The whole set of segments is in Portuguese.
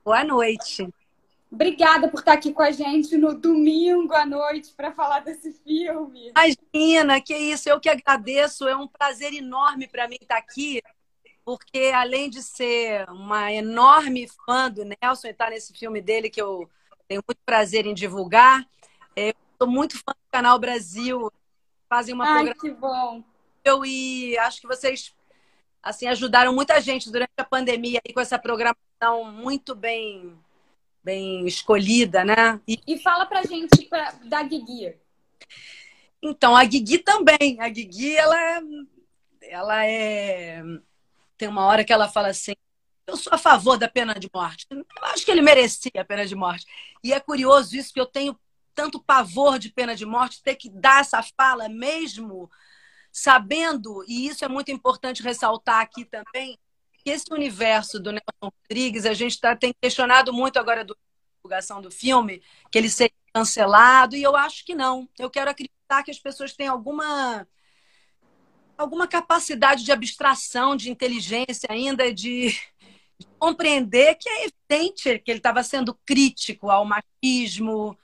Boa noite. Obrigada por estar aqui com a gente no domingo à noite para falar desse filme. Imagina, que isso, eu que agradeço. É um prazer enorme para mim estar aqui, porque além de ser uma enorme fã do Nelson e estar nesse filme dele, que eu tenho muito prazer em divulgar, eu sou muito fã do Canal Brasil, fazem uma Ai, programação que bom. e acho que vocês assim ajudaram muita gente durante a pandemia aí com essa programação muito bem escolhida, né? E fala pra gente da Guigui. Então, a Guigui também. A Guigui, ela tem uma hora que ela fala assim: eu sou a favor da pena de morte. Eu acho que ele merecia a pena de morte. E é curioso isso, que eu tenho tanto pavor de pena de morte, ter que dar essa fala mesmo sabendo, e isso é muito importante ressaltar aqui também, que esse universo do Nelson Rodrigues, a gente tem questionado muito agora da divulgação do filme, que ele seria cancelado, e eu acho que não. Eu quero acreditar que as pessoas têm alguma capacidade de abstração, de inteligência ainda, de compreender que é evidente que ele estava sendo crítico ao machismo,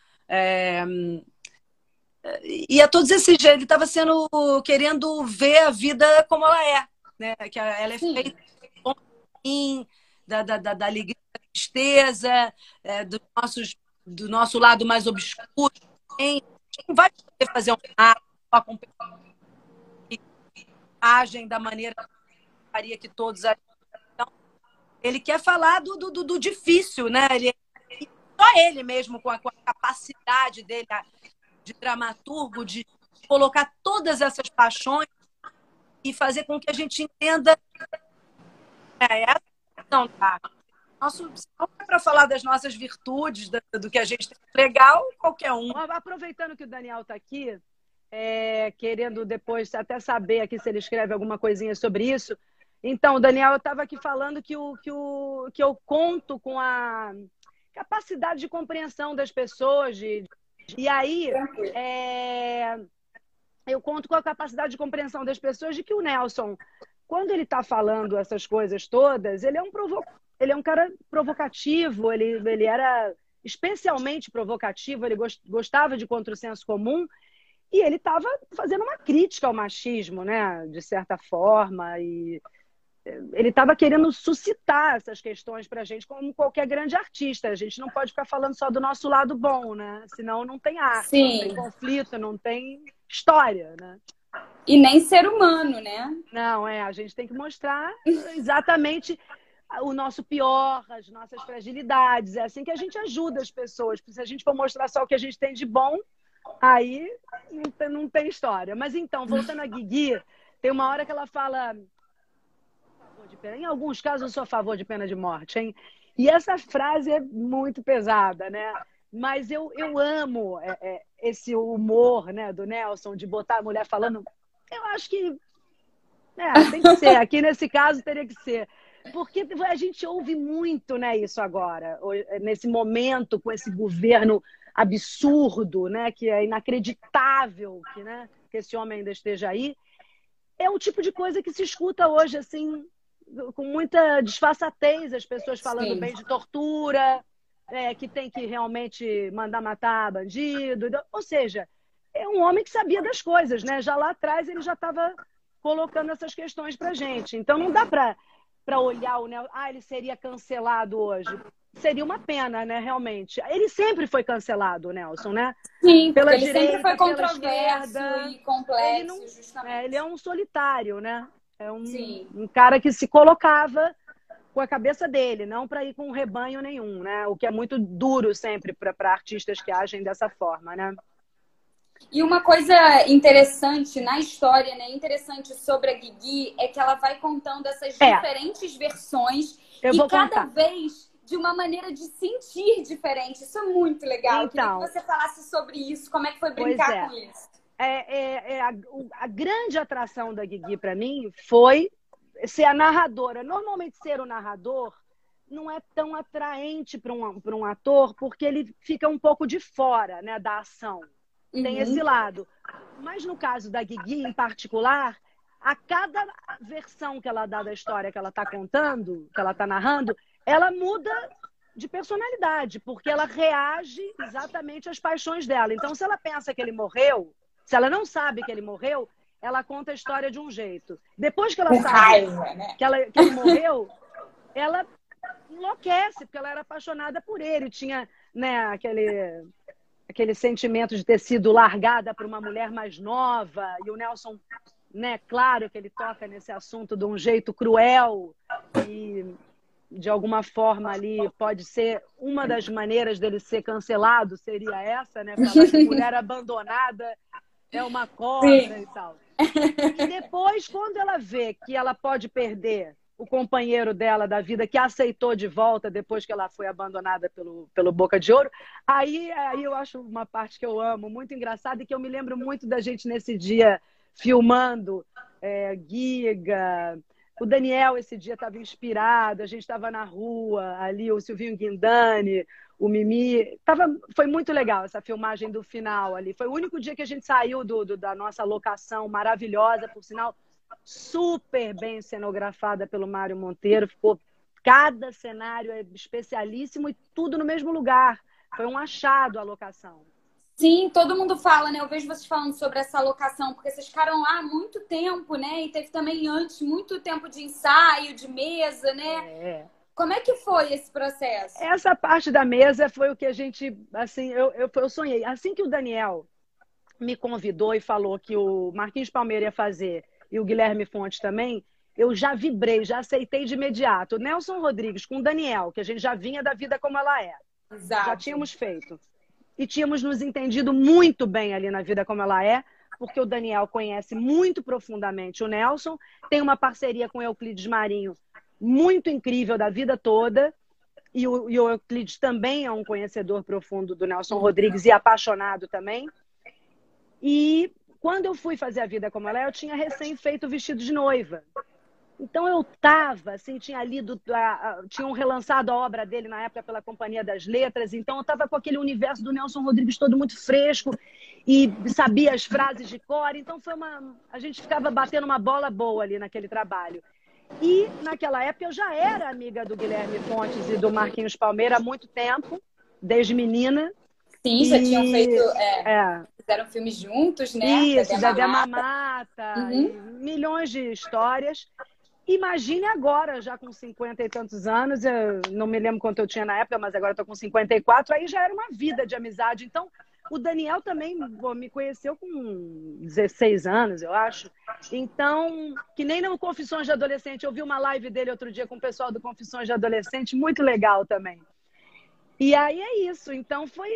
e a todos esses jeitos. Ele estava querendo ver a vida como ela é, né? Que ela é feita da alegria, da tristeza, do nosso lado mais obscuro. Não vai poder fazer um mapa com que agem da maneira que faria que todos agem. Então, ele quer falar do difícil, né? Só ele mesmo, com a capacidade dele de dramaturgo, de colocar todas essas paixões e fazer com que a gente entenda essa não tá. Nosso é para falar das nossas virtudes, do que a gente tem legal, qualquer um. Aproveitando que o Daniel está aqui, querendo depois até saber aqui se ele escreve alguma coisinha sobre isso. Então, Daniel, eu estava aqui falando que eu conto com a capacidade de compreensão das pessoas, e aí eu conto com a capacidade de compreensão das pessoas de que o Nelson, quando ele está falando essas coisas todas, ele é um cara provocativo, ele era especialmente provocativo, ele gostava de contra o senso comum, e ele estava fazendo uma crítica ao machismo, né, de certa forma, e ele estava querendo suscitar essas questões para a gente, como qualquer grande artista. A gente não pode ficar falando só do nosso lado bom, né? Senão não tem arte, Sim. Não tem conflito, não tem história, né? E nem ser humano, né? Não, a gente tem que mostrar exatamente o nosso pior, as nossas fragilidades. É assim que a gente ajuda as pessoas. Porque se a gente for mostrar só o que a gente tem de bom, aí não tem história. Mas então, voltando a Guigui, tem uma hora que ela fala: em alguns casos eu sou a favor de pena de morte, hein? E essa frase é muito pesada, né? Mas eu amo esse humor, né, do Nelson, de botar a mulher falando. Eu acho que tem que ser. Aqui nesse caso teria que ser. Porque a gente ouve muito, né, isso agora, nesse momento, com esse governo absurdo, né, que é inacreditável que esse homem ainda esteja aí. É o tipo de coisa que se escuta hoje, assim, com muita disfarçatez, as pessoas falando bem de tortura, que tem que realmente mandar matar bandido. Ou seja, é um homem que sabia das coisas, né? Já lá atrás ele já estava colocando essas questões para a gente. Então não dá para olhar o Nelson, ele seria cancelado hoje. Seria uma pena, né, realmente. Ele sempre foi cancelado, o Nelson, né? Sim, pela ele direita, sempre foi pela controverso esquerda. e complexo, justamente. Ele é um solitário, né? É Sim. um cara que se colocava com a cabeça dele, não para ir com um rebanho nenhum, né? O que é muito duro sempre para artistas que agem dessa forma, né? E uma coisa interessante na história, né? Interessante sobre a Guigui é que ela vai contando essas diferentes versões cada vez de uma maneira de sentir diferente. Isso é muito legal. Então, Eu queria que você falasse sobre isso. Como é que foi brincar com isso? A grande atração da Guigui para mim foi ser a narradora. Normalmente ser o narrador não é tão atraente para um ator, porque ele fica um pouco de fora, né, da ação. Tem esse lado. Mas no caso da Guigui, em particular, a cada versão que ela dá da história que ela está contando, que ela está narrando, ela muda de personalidade, porque ela reage exatamente às paixões dela. Então, se ela pensa que ele morreu, se ela não sabe que ele morreu, ela conta a história de um jeito. Depois que ela sabe que ele morreu, ela enlouquece, porque ela era apaixonada por ele. Tinha, né, aquele sentimento de ter sido largada por uma mulher mais nova. E o Nelson, né, claro que ele toca nesse assunto de um jeito cruel e, de alguma forma, ali pode ser uma das maneiras dele ser cancelado, seria essa, né? Falar que mulher abandonada é uma cobra e tal. E depois, quando ela vê que ela pode perder o companheiro dela da vida, que aceitou de volta depois que ela foi abandonada pelo Boca de Ouro, aí eu acho uma parte que eu amo, muito engraçada, e que eu me lembro muito da gente nesse dia filmando Giga. O Daniel esse dia estava inspirado, a gente estava na rua, ali o Silvinho Guindani, o Mimi. Foi muito legal essa filmagem do final ali. Foi o único dia que a gente saiu da nossa locação maravilhosa, por sinal, super bem cenografada pelo Mário Monteiro. Ficou, cada cenário é especialíssimo e tudo no mesmo lugar. Foi um achado a locação. Sim, todo mundo fala, né? Eu vejo vocês falando sobre essa locação, porque vocês ficaram lá há muito tempo, né? E teve também antes muito tempo de ensaio, de mesa, né? Como é que foi esse processo? Essa parte da mesa foi o que a gente, assim, eu sonhei. Assim que o Daniel me convidou e falou que o Marquinhos Palmeira ia fazer e o Guilherme Fontes também, eu já vibrei, já aceitei de imediato. O Nelson Rodrigues com o Daniel, que a gente já vinha da Vida Como Ela É. Exato. Já tínhamos feito. E tínhamos nos entendido muito bem ali na Vida Como Ela É, porque o Daniel conhece muito profundamente o Nelson, tem uma parceria com o Euclides Marinho muito incrível da vida toda, e o Euclides também é um conhecedor profundo do Nelson Rodrigues e apaixonado também. E quando eu fui fazer a Vida Como Ela É, eu tinha recém feito o vestido de noiva. Então eu estava, assim, tinham relançado a obra dele na época pela Companhia das Letras, então eu estava com aquele universo do Nelson Rodrigues todo muito fresco e sabia as frases de cor, então a gente ficava batendo uma bola boa ali naquele trabalho. E naquela época eu já era amiga do Guilherme Fontes e do Marquinhos Palmeira há muito tempo, desde menina. Sim, já tinham feito, fizeram filmes juntos, né? Isso, da Dema Mata, milhões de histórias. Imagine agora, já com 50 e tantos anos, eu não me lembro quanto eu tinha na época, mas agora estou com 54, aí já era uma vida de amizade. Então, o Daniel também me conheceu com 16 anos, eu acho. Então, que nem no Confissões de Adolescente, eu vi uma live dele outro dia com o pessoal do Confissões de Adolescente, muito legal também. E aí é isso, então foi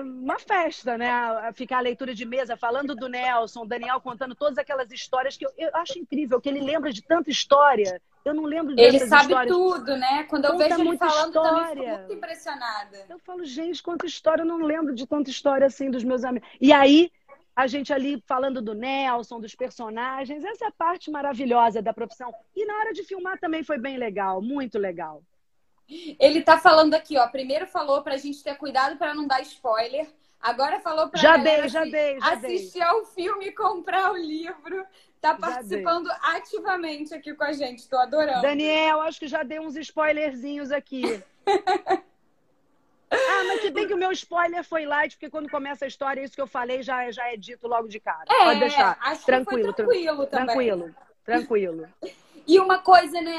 uma festa, né? Ficar a leitura de mesa, falando do Nelson, o Daniel contando todas aquelas histórias que eu acho incrível, que ele lembra de tanta história. Eu não lembro dessas histórias. Ele sabe tudo, né? Quando eu vejo ele falando também, fico muito impressionada. Eu falo, gente, quanta história, eu não lembro de tanta história assim dos meus amigos. E aí, a gente ali falando do Nelson, dos personagens, essa é a parte maravilhosa da profissão. E na hora de filmar também foi bem legal, muito legal. Ele tá falando aqui, ó. Primeiro falou pra gente ter cuidado para não dar spoiler. Agora falou pra assistir ao filme e comprar o livro. Tá participando ativamente aqui com a gente. Tô adorando. Daniel, acho que já dei uns spoilerzinhos aqui. Mas se bem que o meu spoiler foi light, porque quando começa a história, isso que eu falei já é dito logo de cara. Pode deixar. Acho tranquilo, que foi tranquilo também. Tranquilo. E uma coisa, né?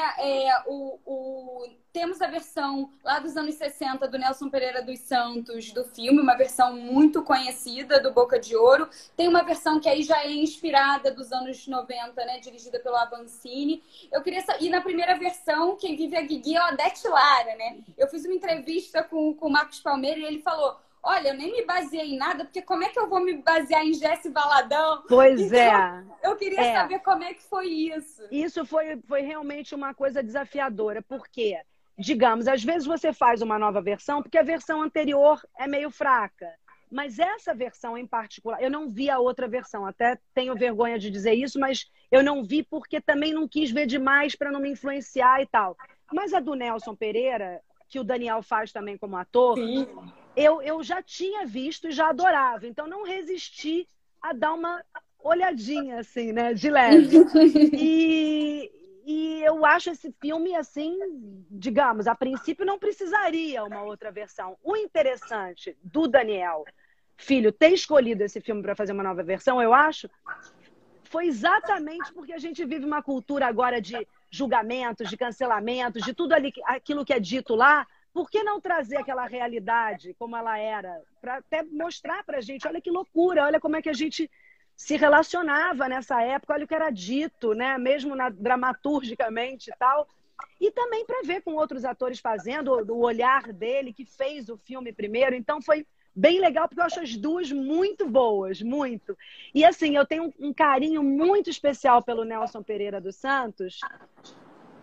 Temos a versão lá dos anos 60 do Nelson Pereira dos Santos, do filme, uma versão muito conhecida do Boca de Ouro. Tem uma versão que aí já é inspirada dos anos 90, né? Dirigida pelo Avancini. Eu queria saber, e na primeira versão, quem vive a Guigui é a Odete Lara, né? Eu fiz uma entrevista com o Marcos Palmeira e ele falou: olha, eu nem me baseei em nada, porque como é que eu vou me basear em Jesse Valadão? Pois Eu queria saber como é que foi isso. Isso foi realmente uma coisa desafiadora, porque, digamos, às vezes você faz uma nova versão, porque a versão anterior é meio fraca. Mas essa versão em particular, eu não vi a outra versão, até tenho vergonha de dizer isso, mas eu não vi porque também não quis ver demais para não me influenciar e tal. Mas a do Nelson Pereira, que o Daniel faz também como ator, eu já tinha visto e já adorava. Então não resisti a dar uma olhadinha, assim, né, de leve. E eu acho esse filme, assim, digamos, a princípio não precisaria uma outra versão. O interessante do Daniel Filho ter escolhido esse filme para fazer uma nova versão, eu acho, foi exatamente porque a gente vive uma cultura agora de julgamentos, de cancelamentos, de tudo ali, aquilo que é dito lá. Por que não trazer aquela realidade como ela era? Para até mostrar para a gente, olha que loucura, olha como é que a gente se relacionava nessa época, olha o que era dito, né? Mesmo dramaturgicamente e tal. E também para ver com outros atores fazendo, o olhar dele, que fez o filme primeiro. Então foi bem legal, porque eu acho as duas muito boas, muito. E assim, eu tenho um carinho muito especial pelo Nelson Pereira dos Santos,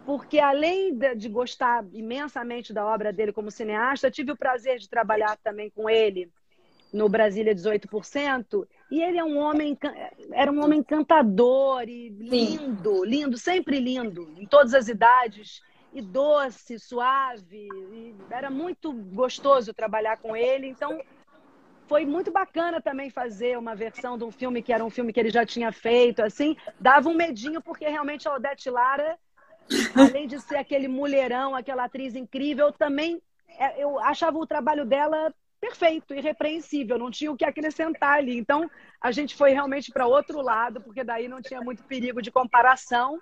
porque além de gostar imensamente da obra dele como cineasta, tive o prazer de trabalhar também com ele no Brasília 18%, e ele era um homem encantador e lindo, lindo, sempre lindo, em todas as idades, e doce, suave, e era muito gostoso trabalhar com ele. Então foi muito bacana também fazer uma versão de um filme que era um filme que ele já tinha feito, assim, dava um medinho, porque realmente a Odete Lara, além de ser aquele mulherão, aquela atriz incrível, também eu achava o trabalho dela perfeito, irrepreensível, não tinha o que acrescentar ali. Então, a gente foi realmente para outro lado, porque daí não tinha muito perigo de comparação.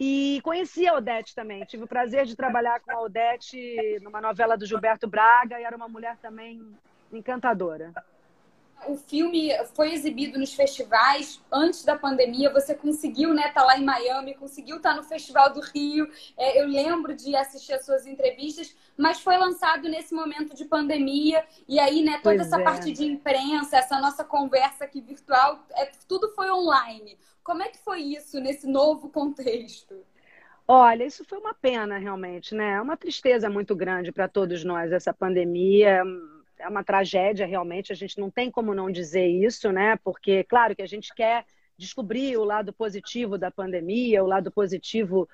E conheci a Odete também. Tive o prazer de trabalhar com a Odete numa novela do Gilberto Braga, e era uma mulher também encantadora. O filme foi exibido nos festivais antes da pandemia. Você conseguiu, né, estar lá em Miami, conseguiu estar no Festival do Rio. Eu lembro de assistir as suas entrevistas, mas foi lançado nesse momento de pandemia. E aí, né, toda essa parte de imprensa, essa nossa conversa aqui virtual, tudo foi online. Como é que foi isso nesse novo contexto? Olha, isso foi uma pena, realmente, né? É uma tristeza muito grande para todos nós, essa pandemia. É uma tragédia, realmente, a gente não tem como não dizer isso, né? Porque, claro, que a gente quer descobrir o lado positivo da pandemia, o lado positivo.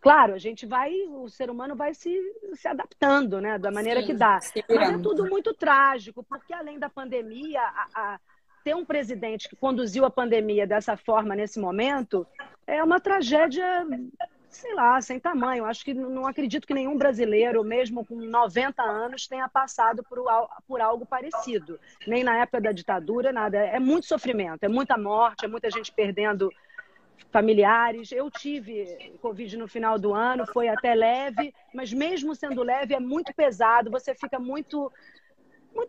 Claro, o ser humano vai se adaptando, né? Da maneira que dá. Mas é tudo muito trágico, porque além da pandemia, ter um presidente que conduziu a pandemia dessa forma nesse momento é uma tragédia, sei lá, sem tamanho. Acho que não acredito que nenhum brasileiro, mesmo com 90 anos, tenha passado por algo parecido. Nem na época da ditadura, nada. É muito sofrimento, é muita morte, é muita gente perdendo familiares. Eu tive Covid no final do ano, foi até leve, mas mesmo sendo leve é muito pesado, você fica muito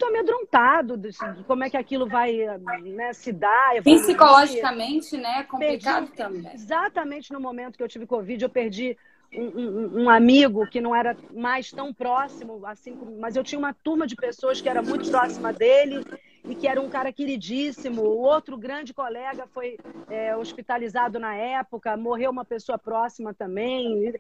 amedrontado de como é que aquilo vai, né, se dar. Psicologicamente, né? Complicado também. Exatamente no momento que eu tive Covid, eu perdi um amigo que não era mais tão próximo, assim, mas eu tinha uma turma de pessoas que era muito próxima dele e que era um cara queridíssimo. O outro grande colega foi hospitalizado na época, morreu uma pessoa próxima também.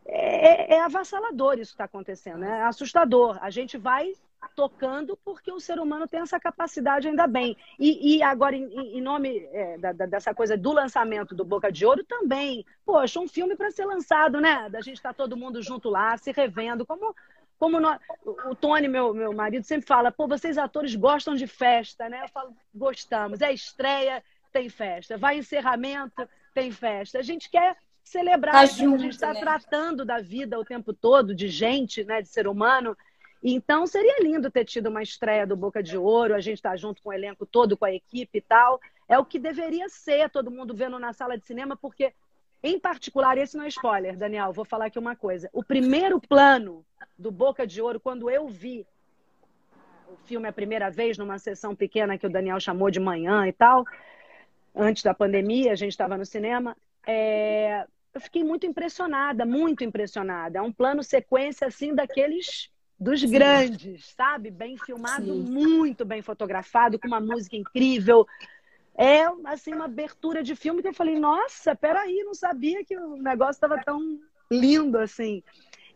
É avassalador isso que está acontecendo, é assustador. A gente vai tocando porque o ser humano tem essa capacidade, ainda bem. E agora, em nome dessa coisa do lançamento do Boca de Ouro também, poxa, um filme para ser lançado, né? Da gente estar todo mundo junto lá, se revendo, o Tony, meu marido, sempre fala, pô, vocês atores gostam de festa, né? Eu falo, gostamos. É estreia, tem festa. Vai encerramento, tem festa. A gente quer celebrar, a gente está tratando da vida o tempo todo, de gente, né, de ser humano. Então, seria lindo ter tido uma estreia do Boca de Ouro, a gente está junto com o elenco todo, com a equipe e tal. É o que deveria ser, todo mundo vendo na sala de cinema, porque, em particular, esse não é spoiler, Daniel, vou falar aqui uma coisa. O primeiro plano do Boca de Ouro, quando eu vi o filme a primeira vez, numa sessão pequena que o Daniel chamou de manhã e tal, antes da pandemia, a gente estava no cinema, eu fiquei muito impressionada, muito impressionada. É um plano sequência, assim, dos grandes, sabe? Bem filmado, muito bem fotografado, com uma música incrível. É, assim, uma abertura de filme que eu falei, nossa, peraí, não sabia que o negócio estava tão lindo assim.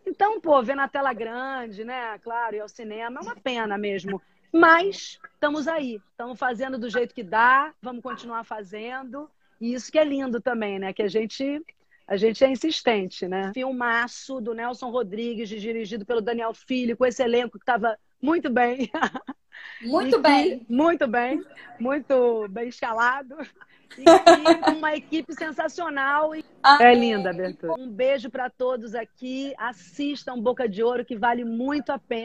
Então, pô, ver na tela grande, né? Claro, e ao cinema, é uma pena mesmo. Mas estamos aí, estamos fazendo do jeito que dá, vamos continuar fazendo. E isso que é lindo também, né? Que a gente é insistente, né? Filmaço do Nelson Rodrigues, dirigido pelo Daniel Filho, com esse elenco que estava muito bem. Muito bem. Muito bem escalado. E uma equipe sensacional. É linda a abertura. Um beijo para todos aqui. Assistam Boca de Ouro, que vale muito a pena.